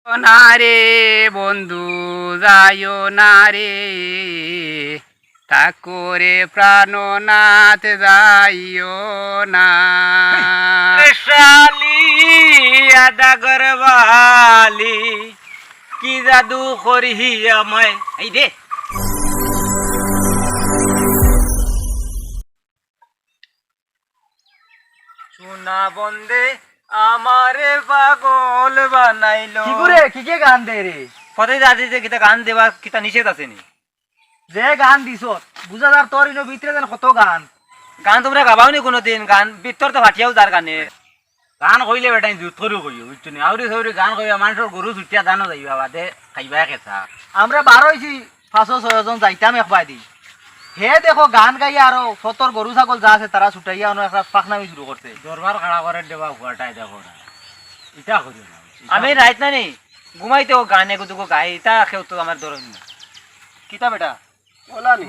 না রে বন্ধু যাইও না রে, ঠাকুরে প্রাণনাথ যাইও না। শালি আদা গরবালি কি জাদু করিহি আমায় এই দে। সোনা বন্দে আমারে পাগল বানাইলো। কি করে কি কে গান দে রে? ফতে দাদি যে কিতা গান দেবা কিতা নিষেধ আছে নি? যে গান দিছ বুঝা যার তোর ইনো ভিতরে যেন কত গান। গান তোমরা গাবাও নি কোনোদিন? গান ভিতর তো ফাটিয়াও যার গানে। গান কইলে বেটাই জুত করিও কইও বুঝছো নি? আউরি সাউরি গান কইবা মানুষের গরু ছুটিয়া দানো যাইবা বাদে খাইবা কেসা। আমরা 12 হইছি 5-6 জন যাইতাম একবাই দি। হে দেখো গান গাইয়া আরো সতর গরু ছাগল যা আছে তারা ছুটাইয়া অন্য একটা পাখনামি শুরু করছে। দরবার খাড়া করে দেবা হুয়াটাই দেখো না, ইটা করিও না। আমি রাইত না নি ঘুমাইতে ও গান এগুলো গাই তা কেউ তো আমার ধরুন না। কিতা বেটা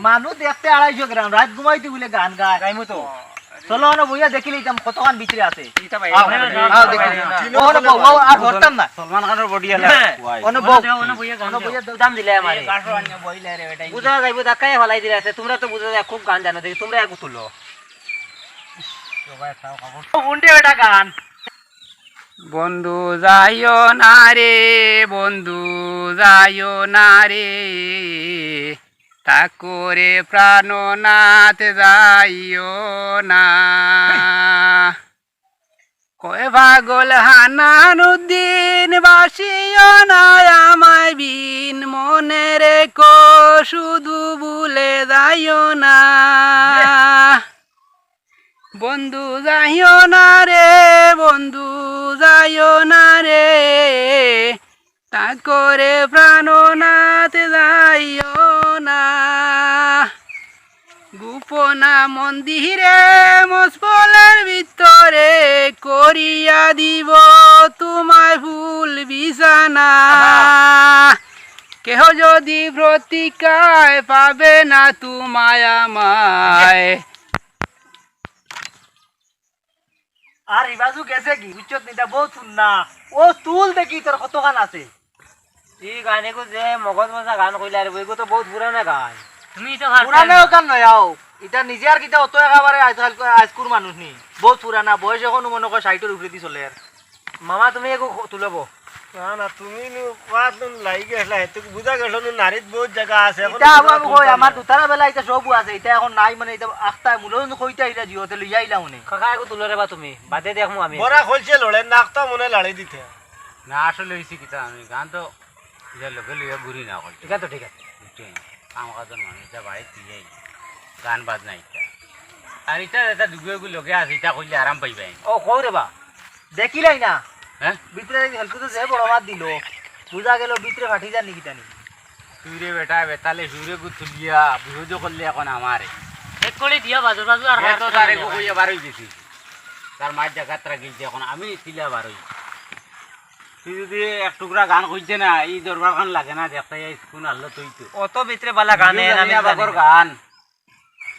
মানুষ দেখতে 250 গ্রাম রাত ঘুমাইতে বলে গান গায়। গাইমু তো চলো না বইয়া দেখি লইতাম কত গান ভিতরে আছে। কিতা ভাই ওহনে বউ আর ধরতাম না। সলমান খানের বডি আলা ওহনে বউ বইয়া দাম দিলে আমারে কাশো আনিয়া বইলে রে বেটাই। বুঝা গাইবো দাকাই ফলাই দিলে আছে। তোমরা তো বুঝা যায় খুব গান জানো দেখি তোমরা এক তুলো সবাই খাও খাবো। উন্ডে বেটা গান। বন্ধু যাইও না রে, বন্ধু যাইও না রে, ঠাকুরে প্রাণনাথ যাইও না। কয় পাগল হানানুদ্দিন বাসিও না আমায় বিন, মনে রেখো শুধু ভুলে যাইও না। বন্ধু যাইও না রে, বন্ধু যাইও না রে, ঠাকুরে প্রাণনাথ যাইও না। গোপনা মন্দিরে মসপলের ভিতরে করিয়া দিব তোমায় ফুল বিছানা। কেহ যদি প্রতিকায় পাবে না তোমায় আমায়। আর ইবাজু গেছে কি বুঝছত নিটা বহুত শুননা। ও তুল দেখি তোর কত গান আছে। এই গানে কো যে মগজ মজা গান কইলা রে বইগো তো বহুত পুরানা গান। তুমি তো পুরানা গান নয় আও এটা নিজে আর কিটা অত একেবারে আজকুর মানুষ নি। বহুত পুরানা বয়স এখন মনে কর 60 এর উপরে দি চলে। আর মামা তুমি এগো তুলবো না না তুমি কোয়াতুন লাই গেছলা এত বুঝা গেল নারীত বহুত জায়গা আছে এখন এটা আবার কই আমার দুতারা বেলা এটা সব আছে। এটা এখন নাই মানে এটা আখতা মুলন কইতা এটা জিওতে লইয়া আইলা উনি। কাকা এগো তুলো রে বা তুমি বাদে দেখমু আমি। বড়া খলছে লড়ে নাকতা মনে লাড়ি দিতে না আসলে হয়েছে কিতা আমি গান তো এটা লোকে লইয়া ঘুরি না করতে। ঠিক আছে ঠিক আছে কাম কাজের মানুষ এটা বাড়িতে দিয়ে গান বাজনা ইটা আর এটা এটা দুগুলো লোকে আছে এটা করলে আরাম পাইবাই। ও কই রে বা দেখিলাই না হ্যাঁ ভিতরে হেলকু তো যে বড় মাত দিল বুঝা গেল ভিতরে ফাটি যা নিকি টানি। তুই রে বেটা বেতালে সুরে গু তুলিয়া বিহুজ করলে এখন আমারে এক করে দিয়া বাজু বাজু আর এত তারে কইয়া বারই দিছি তার মাঝ জায়গাতরা গিলছে এখন আমি তিলা বারই। তুই যদি এক টুকরা গান কইছে না এই দরবার খান লাগে না দেখতে স্কুল আনলো তুই তো অত ভিতরে বালা গানে আমি বাগর গান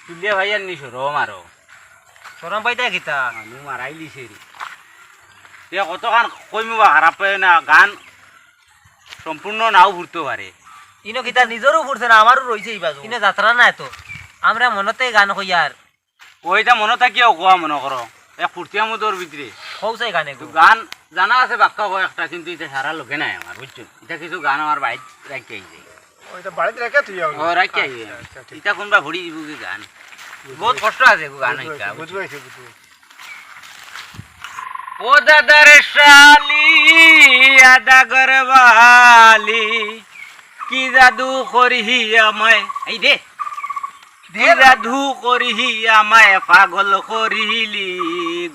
তুলিয়া ভাইয়ার নি সরম আরো শরম পাইতা কিতা মানুষ মারাইলিছে রে। তুই কত গান কইমু বা খারাপ পায় না গান সম্পূর্ণ নাও ঘুরতে পারে। ইনো কিতা নিজরও পড়ছে না আমারও রইছে এই বাজু। ইনে যাত্রা না এত আমরা মনতে গান কইয়ার ওইটা মনে থাকিও কোয়া মনে করো এক ফুর্তিয়া মতোর ভিতরে কৌসাই গানে তো গান জানা আছে বাক্কা কয়েকটা কিন্তু এটা সারা লোকে নাই আমার বুঝছো। এটা কিছু গান আমার বাইক রাখি আইছে ওইটা বাড়িতে রেখে তুই ও রাখি আইছে এটা কোনবা ভরি দিব কি গান বহুত কষ্ট আছে গান এটা বুঝবাইছি ও দাদার শালি আদা গরবালি কি জাদু করিহি আমায় এই দে কি জাদু করিহি আমায় পাগল করিলি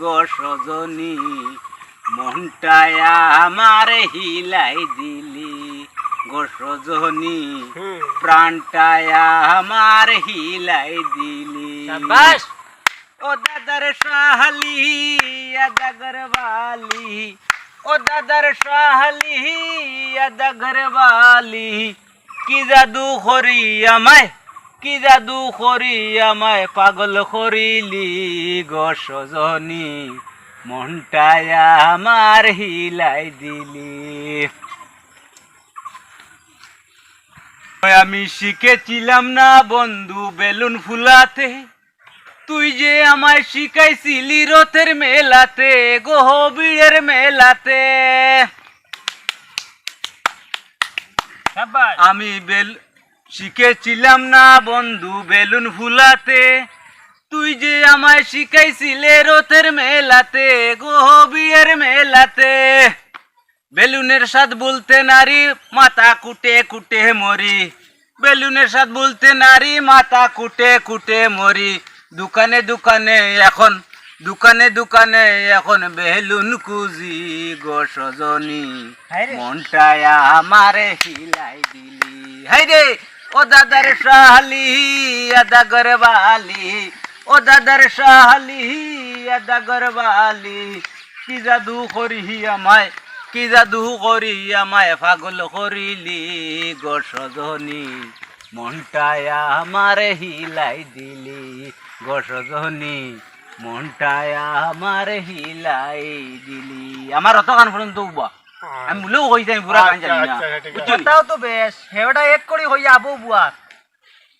গো সজনী মনটায়া আমার হিলাই দিলি গো সজনী প্রাণটায়া আমার হিলাই দিলি। বাস ও দাদার শালি আদা গরবালি ও দাদার শালি আদা গরবালি কি জাদু করি আমায় কি জাদু করি আমায় পাগল করিলি গো সজনী মনটায়া আমার হিলাই দিলি। আমি শিখেছিলাম না বন্ধু বেলুন ফুলাতে, তুই যে আমায় শিখাইছিলি রথের মেলাতে, গহবীরের মেলাতে। শাবাশ। আমি শিখেছিলাম না বন্ধু বেলুন ফুলাতে, তুই যে আমায় শিখাইছিলে রথের মেলাতে, গহবীরের মেলাতে। বেলুনের স্বাদ বলতে নারী মাথা কুটে কুটে মরি, বেলুনের স্বাদ বলতে নারী মাথা কুটে কুটে মরি। দোকানে দোকানে এখন, দোকানে দোকানে এখন বেলুন কুজি গো সজনী, হায়রে। মনটায় আমারে হিলাই দিলি। হাই রে ও দাদার শালি আদা গরবালি, ও দাদার শালি আদা গরবালি, কি জাদু করি আমায়, কি জাদু করি আমায় পাগল করিলি গো সজনী, মনটায় আমারে হিলাই দিলি গো সজনী, মনটায় আমারে হিলাই দিলি। আমার অত গান পর্যন্ত উবা আমি বলেও কইছি, আমি পুরা গান জানি না। বুঝছো নি? কথাও তো বেশ হেওটা এক করে হইয়া আবু বুয়া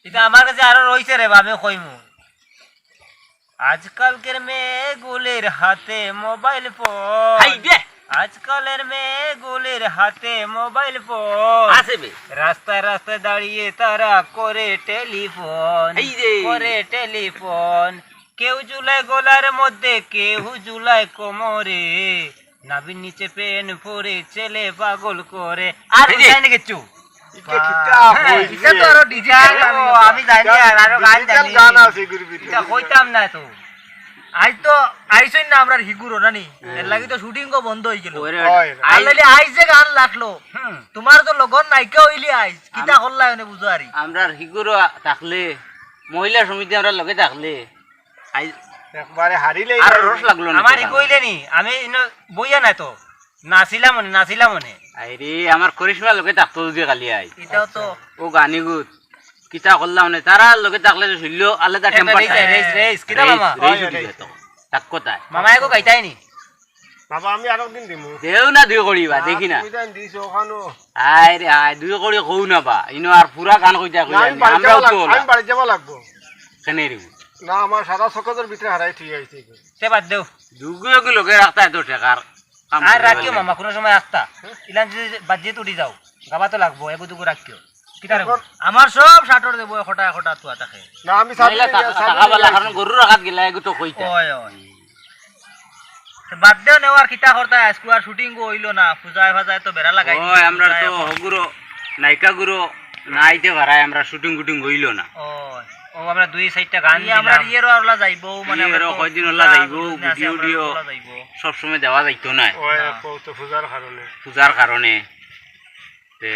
এটা আমার কাছে আরো রইছে রে, আমি কইমু। আজকালকের মেয়েগুলির হাতে মোবাইল ফোন, হাই দে আজকালের মেয়েগুলির হাতে মোবাইল ফোন, আছে বে রাস্তায় রাস্তায় দাঁড়িয়ে তারা করে টেলিফোন, এই যে। করে টেলিফোন। কেউ ঝুলায় গলার মধ্যে, কেউ ঝুলায় কোমরে, নাভির নিচে পেন পরে ছেলে পাগল করে। আর এই যে। জানি কিছু ইটা কিতা হইছে? এটা তো আরো ডিজিটাল আমি জানি আর আরো গান ডিজিটাল জানি, গান আছে এগুলোর ভিতরে। এটা কইতাম না তো। আজ তো আইসই না আমরা হিগুরো নানি এর লাগি তো শুটিং কো বন্ধ হই গেল। ওরে হয়। আইলে আইজ যে গান লাগলো হুম। তোমার তো লগন নাইকা হইলি আইজ কিতা করলা এনে বুঝো আরি আমরা হিগুরো থাকলে, মহিলা সমিতি আমরা লগে থাকলে আই একবারে হারিলে আর রস লাগলো না। আমার কইলে নি, আমি বইয়া নাই তো, নাচিলাম মনে, নাচিলাম মনে। আইরে আমার করিশ্মা লগে থাকতো যদি কালি আই, এটাও তো ও গানি গুত কিতা করলাম না, তারা লগে থাকলে তো শৈল্য আলাদা টেম্পার রেস, কিতা মামা? তাক কোথায় মামা এগো গাইতাই নি? বাবা আমি আরো দিন দিমু। দেও না দুই করিবা দেখি না। তুমি জান দিছো ওখানো। আইরে আই দুই করি কৌ না বা ইনো আর পুরা গান কইতা না, কইলা আমি বাড়ি আমরাও যাওয়া তো লাগ- আমি বাড়ি যাওয়া লাগবো। কেনে রিব না আমার সারা সকলের ভিতরে হারাই ঠিক আছে। তে বাদ দেও। দুগুলো লগে রাখতা এত টেকার কাম আর করিবা রাখিও লাগে। মামা, কোনো সময় আসতা ইলান যদি বাজিয়ে তুলি যাও, গাবা তো লাগবো, এগো দুগো রাখিও। কিতা রাখবো? আমার সব শাটর দেব এখটা এখটা তুয়া তাকে না আমি সাথে নাইলা টাকা বালা কারণ গরু রাখাত গেলা এগো তো কইতা ওই ওই বার্থডে নেওয়ার কিতা করতা আজকে আর শুটিং কো হইলো না পূজায় ফাজায় তো বেড়া লাগাই ওই আমরা তো হগুরো নায়িকা গুরু না আইতে পারায় আমরা শুটিং কুটিং হইল না। ওই ও আমরা দুই সাইডটা গান আমরা দিলাম। ইয়েরও আরলা যাইবো মানে ইয়েরও আমরা তো কয়দিন ওলা যাইবো, পূজা আছে, ভিডিও আমরা টিডিও। ওলা যাইবো। সব সময় দেওয়া যাইতো না ওই তো পূজার কারণে। পূজার কারণে, তে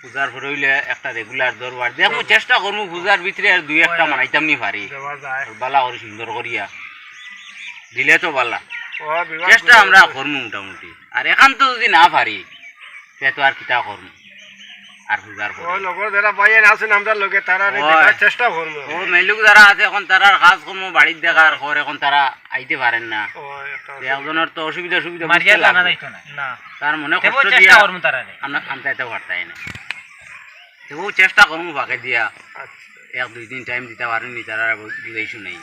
পূজার পরে হইলে একটা রেগুলার দরবার দেখবো, চেষ্টা করবো পূজার ভিতরে আর দুই একটা মানাইতাম নি পারি, দেওয়া যায়। বালা করে সুন্দর করিয়া দিলে তো বালা। ও বিবাহ চেষ্টা আমরা করবো মোটামুটি, আর এখান তো যদি না পারি তে তো আর কিতা করবো আর পূজার পরে। ওই লগর যারা বাইরে আছেন আমরা লগে তারা ওই। দেখার চেষ্টা করবো। ও মেলুক যারা আছে এখন তারা কাজ কর্ম বাড়ির দেখার খবর, এখন তারা আইতে পারেন না। ওই একটা তো একজনের তো অসুবিধা সুবিধা মারিয়া বুঝতে জানা লাগবে। যাইতো না। না তার মনে তেবো কষ্ট চেষ্টা দিয়া করবো তারারে। আমরা আনতে পারতাই না, তবু চেষ্টা করবো ফাঁকে দিয়া আচ্ছা। এক দুই দিন টাইম দিতে পারেনি, তারা বুঝাইছো নাই।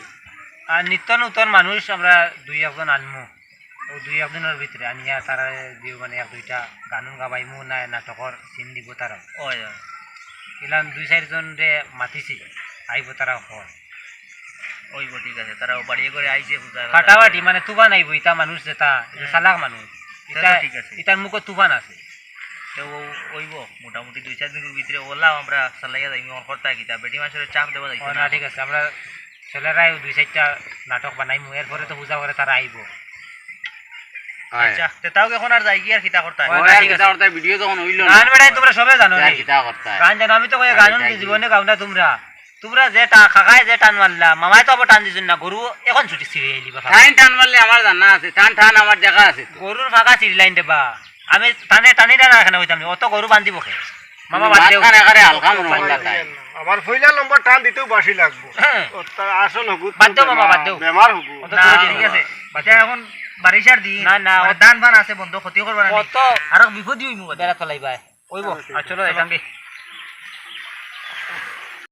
আর নিত্য নতুন মানুষ আমরা দুই একজন আনমু, ও দুই একজনের ভিতরে আনিয়া তারা দিও, মানে এক দুইটা গান গাবাইমু না নাটকর সিন দিব তারা। ওই ওই ইলাম দুই চারজন রে মাতিছি, আইব তারা হয় ওইব ঠিক আছে তারাও বাড়িয়ে করে আইছে পূজায় ফাটাফাটি, মানে তুফান আইব। ইটা মানুষ যেটা চালাক মানুষ, সেটা ঠিক আছে। ইটার মুখত তুফান আছে। তো ওইব মোটামুটি 2-4 দিনের ভিতরে ওলা আমরা চালাইয়া যাইমি ওর করতা কিতা বেটি মাছের চাপ দেওয়া ও যাইতো না ঠিক আছে, আমরা ছেলেরাই দুই চারটা নাটক বানাইমু, এরপরে তো পূজা করে তারা আইব। আচ্ছা তে তাও এখন আর যাই কি আর কিতা করতা ওই, ঠিক আছে। ভিডিও যখন হইল না গান বেড়াই তোমরা সবে জানো রে। কিতা করতে গান জানো, আমি তো কই গান তাই কি? জীবনে গাও না। তোমরা তোমরা যে কাকায় যে টান মারলা, মামাই তো আবার টান দিছেন না। গরু এখন ছুটি ছিঁড়ে আইলি বা টাইম টান মারলে আমার জানা আছে, টান টান আমার জায়গা আছে তো। গরুর ফাঁকা ছিঁড়ি লাইন দেবা, আমি টানে টানি টানা এখানে হইতাম না, অত গরু বান্ধিব খে মামা বাদ দেও। মাঝখানে একারে হালকা মনে হল্লা তাই আমার ফইলা লম্বা টান দিতেও বাসি লাগবো। হ্যাঁ। ও তার আসল হগুত বাদ দাও মামা, বাদ দাও। বেমার হগু। অত না গরু ঠিক জিনিস আছে না। বাচ্চা এখন বারিশার দিন না, না, মানে দান ফান আছে বন্ধ ক্ষতি করবা না অত আর বিপদ হইমু বেড়া তলাইবা ওইব। আর চলো যাইতাম গে।